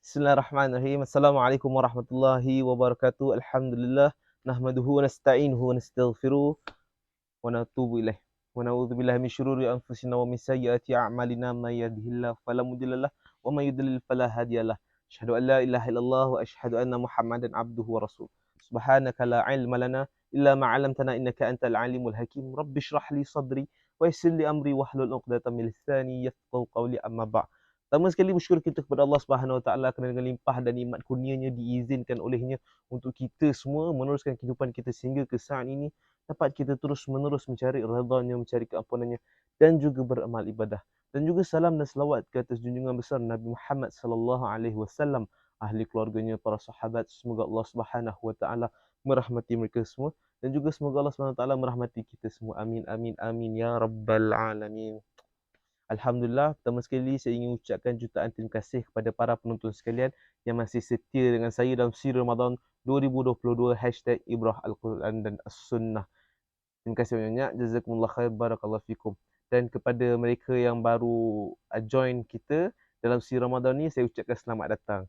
Bismillahirrahmanirrahim. Assalamualaikum warahmatullahi wabarakatuh. Alhamdulillah nahmaduhu wa nasta'inuhu wa nastaghfiruh wa natubu ilaih. Wa na'udzu billahi min syururi anfusina wa min sayyiati a'malina may yahdihillahu fala mudhillalah wa may yudlil fala hadiyalah. Asyhadu an la ilaha illallah wa asyhadu anna Muhammadan abduhu wa rasuluh. Subhanaka la ilma lana illa ma 'allamtana innaka antal alimul hakim. Rabbi shrah li sadri wa yassir li amri wahlul 'uqdatam min lisani yafqahu qawli amma ba'd. Pertama sekali bersyukur kita kepada Allah Subhanahu Wa Taala kerana dengan limpah dan nikmat kurnianya diizinkan olehnya untuk kita semua meneruskan kehidupan kita sehingga ke saat ini dapat kita terus menerus mencari redha-Nya, mencari keampunan-Nya dan juga beramal ibadah. Dan juga salam dan selawat ke atas junjungan besar Nabi Muhammad sallallahu alaihi wasallam, ahli keluarganya, para sahabat. Semoga Allah Subhanahu Wa Taala merahmati mereka semua dan juga semoga Allah Subhanahu Wa Taala merahmati kita semua. Amin amin amin ya rabbal alamin. Alhamdulillah, pertama sekali saya ingin ucapkan jutaan terima kasih kepada para penonton sekalian yang masih setia dengan saya dalam siri Ramadan 2022 #Ibrah Al-Quran dan As-Sunnah. Terima kasih banyak. Jazakumullah khair. Barakallahu fikum. Dan kepada mereka yang baru join kita dalam siri Ramadan ni, saya ucapkan selamat datang.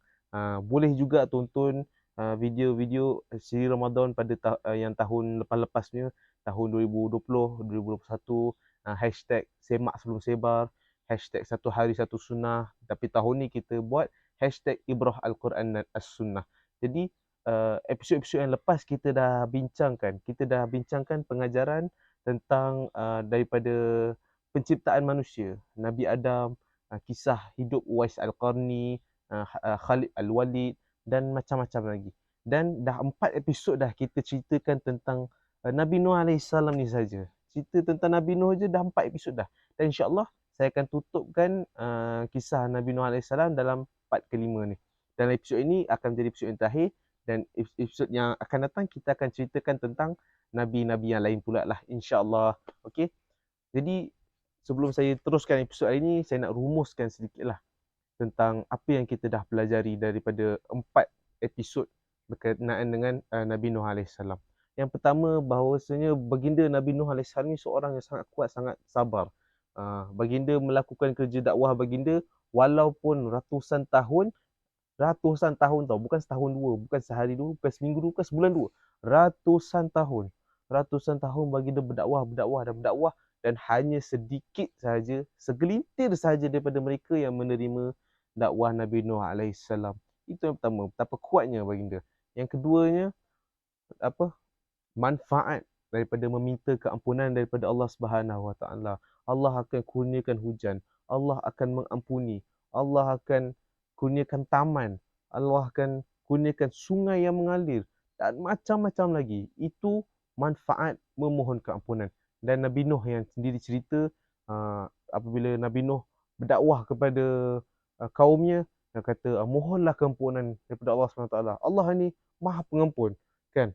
Boleh juga tonton video-video siri Ramadan pada yang tahun lepas-lepas ni, tahun 2020, 2021, hashtag semak sebelum sebar, hashtag satu hari satu sunnah. Tapi tahun ni kita buat hashtag Ibrah Al-Quran dan As-Sunnah. Jadi episod-episod yang lepas kita dah bincangkan pengajaran tentang daripada penciptaan manusia, Nabi Adam, kisah hidup Uwais Al-Qarni, Khalid Al-Walid dan macam-macam lagi. Dan dah 4 episod dah kita ceritakan tentang Nabi Nuh AS ni saja. Cerita tentang Nabi Nuh je dah 4 episod dah. Dan insya-Allah saya akan tutupkan kisah Nabi Nuh AS dalam part kelima ni. Dan episod ini akan menjadi episod yang terakhir, dan episod yang akan datang kita akan ceritakan tentang Nabi-Nabi yang lain pula lah, insya-Allah. Okey. Jadi sebelum saya teruskan episod hari ini, saya nak rumuskan sedikit lah tentang apa yang kita dah pelajari daripada 4 episod berkenaan dengan Nabi Nuh AS. Yang pertama, bahawasanya baginda Nabi Nuh AS ni seorang yang sangat kuat, sangat sabar. Baginda melakukan kerja dakwah baginda walaupun ratusan tahun tau, bukan setahun dua, bukan sehari dua, bukan seminggu dua, bukan sebulan dua, ratusan tahun baginda berdakwah dan hanya sedikit sahaja, segelintir sahaja daripada mereka yang menerima dakwah Nabi Nuh AS. Itu yang pertama, betapa kuatnya baginda. Yang keduanya, manfaat daripada meminta keampunan daripada Allah Subhanahu Wa Taala. Allah akan kurniakan hujan, Allah akan mengampuni, Allah akan kurniakan taman, Allah akan kurniakan sungai yang mengalir dan macam-macam lagi. Itu manfaat memohon keampunan. Dan Nabi Nuh yang sendiri cerita, apabila Nabi Nuh berdakwah kepada kaumnya, dia kata, mohonlah keampunan daripada Allah SWT. Allah ni Maha Pengampun, kan?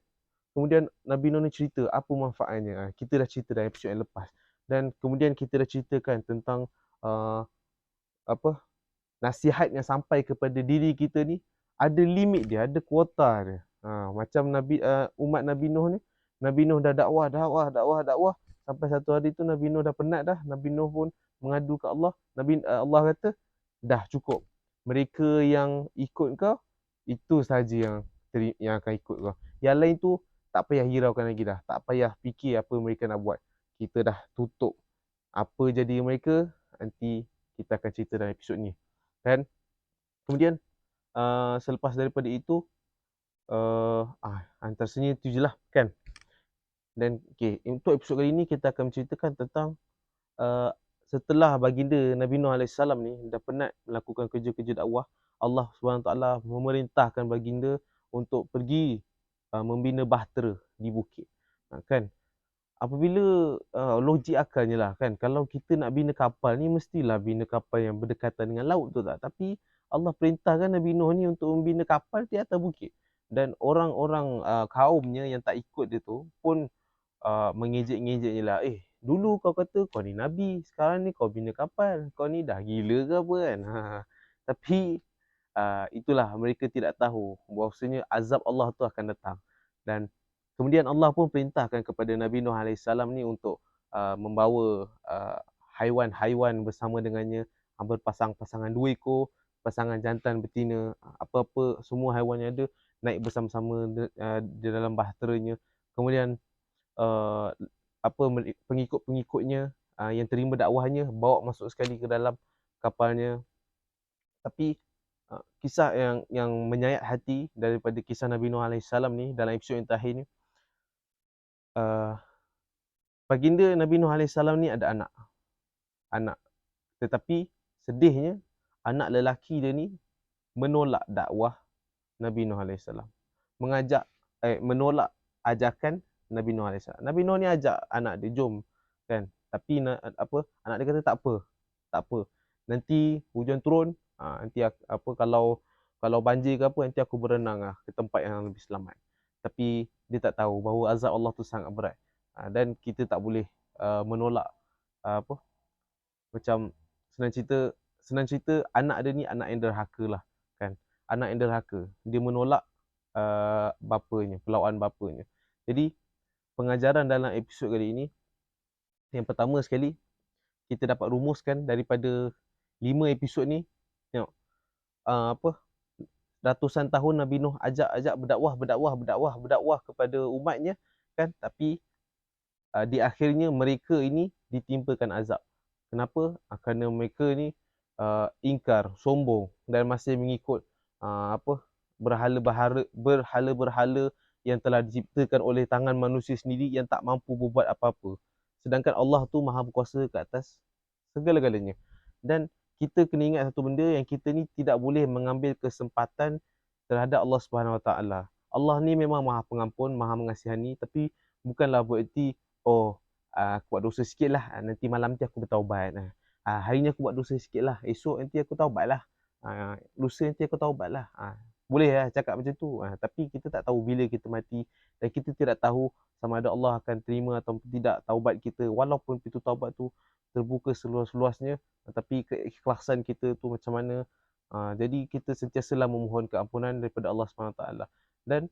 Kemudian Nabi Nuh ni cerita apa manfaatnya. Kita dah cerita dalam episod yang lepas. Dan kemudian kita dah ceritakan tentang nasihat yang sampai kepada diri kita ni ada limit dia, ada kuota dia. Macam umat Nabi Nuh ni, Nabi Nuh dah dakwah sampai satu hari tu Nabi Nuh dah penat dah. Nabi Nuh pun mengadu ke Allah. Allah kata, dah cukup. Mereka yang ikut kau, itu saja yang akan ikut kau. Yang lain tu tak payah hiraukan lagi dah. Tak payah fikir apa mereka nak buat. Kita dah tutup. Apa jadi mereka, nanti kita akan cerita dalam episod ni. Kan? Kemudian selepas daripada itu, antaranya itu je lah, kan? Dan untuk episod kali ni kita akan menceritakan tentang setelah baginda Nabi Nuh AS ni dah penat melakukan kerja-kerja dakwah, Allah SWT memerintahkan baginda untuk pergi membina bahtera di bukit. Kan? Apabila logik akalnya lah, kan, kalau kita nak bina kapal ni mestilah bina kapal yang berdekatan dengan laut, betul tak? Tapi Allah perintahkan Nabi Nuh ni untuk membina kapal di atas bukit. Dan orang-orang kaumnya yang tak ikut dia tu pun mengejek-ngejek je lah. Dulu kau kata kau ni Nabi, sekarang ni kau bina kapal, kau ni dah gila ke apa kan? Tapi itulah, mereka tidak tahu bahawasanya azab Allah tu akan datang. Dan kemudian Allah pun perintahkan kepada Nabi Nuh AS ni untuk membawa haiwan-haiwan bersama dengannya, berpasang-pasangan 2 ekor, pasangan jantan betina, apa-apa semua haiwan yang ada naik bersama-sama di dalam bahteranya. Kemudian pengikut-pengikutnya yang terima dakwahnya bawa masuk sekali ke dalam kapalnya. Tapi kisah yang menyayat hati daripada kisah Nabi Nuh alaihi salam ni dalam episod yang terakhir ni, baginda Nabi Nuh alaihi salam ni ada anak. Tetapi sedihnya anak lelaki dia ni menolak dakwah Nabi Nuh alaihi salam. Menolak ajakan Nabi Nuh alaihi salam. Nabi Nuh ni ajak anak dia, jom kan. Tapi anak dia kata tak apa. Nanti hujan turun, nanti kalau banjir ke apa, nanti aku berenang ke tempat yang lebih selamat. Tapi dia tak tahu bahawa azab Allah tu sangat berat. Dan kita tak boleh menolak macam senang cerita anak dia ni anak yang derhaka lah kan. Anak yang derhaka. Dia menolak bapanya, pelawaan bapanya. Jadi pengajaran dalam episod kali ini, yang pertama sekali kita dapat rumuskan daripada 5 episod ni. Tengok ratusan tahun Nabi Nuh ajak berdakwah kepada umatnya kan, tapi di akhirnya mereka ini ditimpakan azab. Kenapa? Kerana mereka ni ingkar, sombong dan masih mengikut berhala-berhala yang telah diciptakan oleh tangan manusia sendiri yang tak mampu berbuat apa-apa. Sedangkan Allah tu maha berkuasa ke atas segala-galanya. Dan kita kena ingat satu benda, yang kita ni tidak boleh mengambil kesempatan terhadap Allah Subhanahu Wa Taala. Allah ni memang maha pengampun, maha mengasihani, tapi bukanlah bererti aku buat dosa sikit lah, nanti malam nanti aku bertaubat. Hari ni aku buat dosa sikit lah, esok nanti aku taubat lah. Lusa nanti aku taubat lah. Boleh lah cakap macam tu. Tapi kita tak tahu bila kita mati, dan kita tidak tahu sama ada Allah akan terima atau tidak taubat kita. Walaupun pintu taubat tu terbuka seluas-luasnya, tapi keikhlasan kita tu macam mana. Jadi kita sentiasalah memohon keampunan daripada Allah SWT. Dan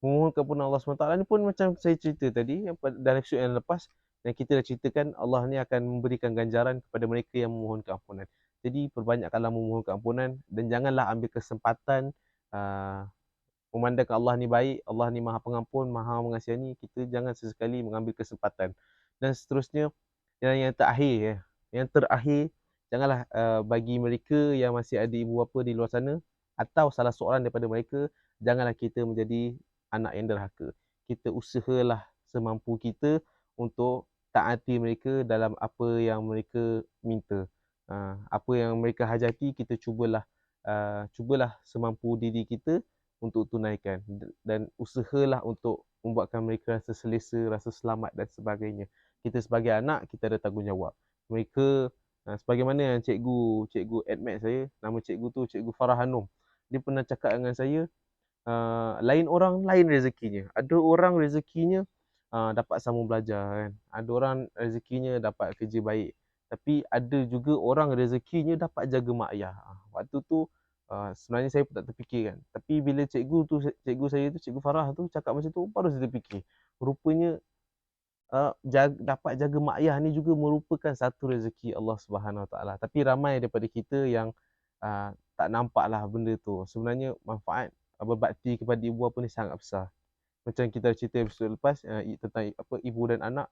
memohon keampunan Allah SWT ni pun macam saya cerita tadi dalam episod yang lepas, dan kita dah ceritakan Allah ni akan memberikan ganjaran kepada mereka yang memohon keampunan. Jadi perbanyakkanlah memohon keampunan, dan janganlah ambil kesempatan memandangkan Allah ni baik, Allah ni maha pengampun, maha mengasihani. Kita jangan sesekali mengambil kesempatan. Dan seterusnya, yang terakhir, janganlah bagi mereka yang masih ada ibu bapa di luar sana, atau salah seorang daripada mereka, janganlah kita menjadi anak yang derhaka. Kita usahalah semampu kita untuk taati mereka dalam apa yang mereka minta. Apa yang mereka hajati, kita cubalah semampu diri kita untuk tunaikan, dan usahalah untuk membuatkan mereka rasa selesa, rasa selamat dan sebagainya. Kita sebagai anak, kita ada tanggungjawab. Mereka sebagaimana yang cikgu admat saya, nama cikgu tu Cikgu Farah Hanum. Dia pernah cakap dengan saya, lain orang lain rezekinya. Ada orang rezekinya dapat sambung belajar kan. Ada orang rezekinya dapat kerja baik. Tapi ada juga orang rezekinya dapat jaga mak ayah. Waktu tu sebenarnya saya pun tak terfikir kan. Tapi bila cikgu saya tu, Cikgu Farah tu cakap macam tu, baru saya terfikir. Rupanya dapat jaga mak ayah ni juga merupakan satu rezeki Allah Subhanahu Wa Taala. Tapi ramai daripada kita yang tak nampaklah benda tu. Sebenarnya manfaat berbakti kepada ibu bapa ni sangat besar. Macam kita cerita episod lepas tentang ibu dan anak,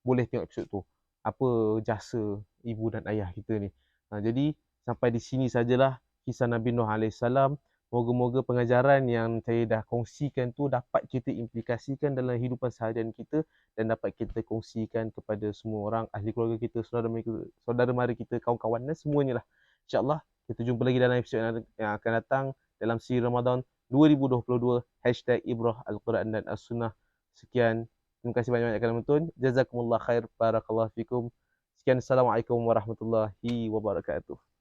boleh tengok episod tu. Apa jasa ibu dan ayah kita ni. Jadi sampai di sini sajalah kisah Nabi Nuh AS. Moga-moga pengajaran yang saya dah kongsikan tu dapat kita implikasikan dalam hidupan seharian kita, dan dapat kita kongsikan kepada semua orang, ahli keluarga kita, saudara mara kita, kawan-kawan dan semuanya lah. InsyaAllah kita jumpa lagi dalam episod yang akan datang dalam siri Ramadan 2022 #Ibrah Al-Quran dan As-Sunnah. Sekian, terima kasih banyak-banyak kerana menonton. Jazakumullah khair, barakallahu fikum. Sekian, Assalamualaikum warahmatullahi wabarakatuh.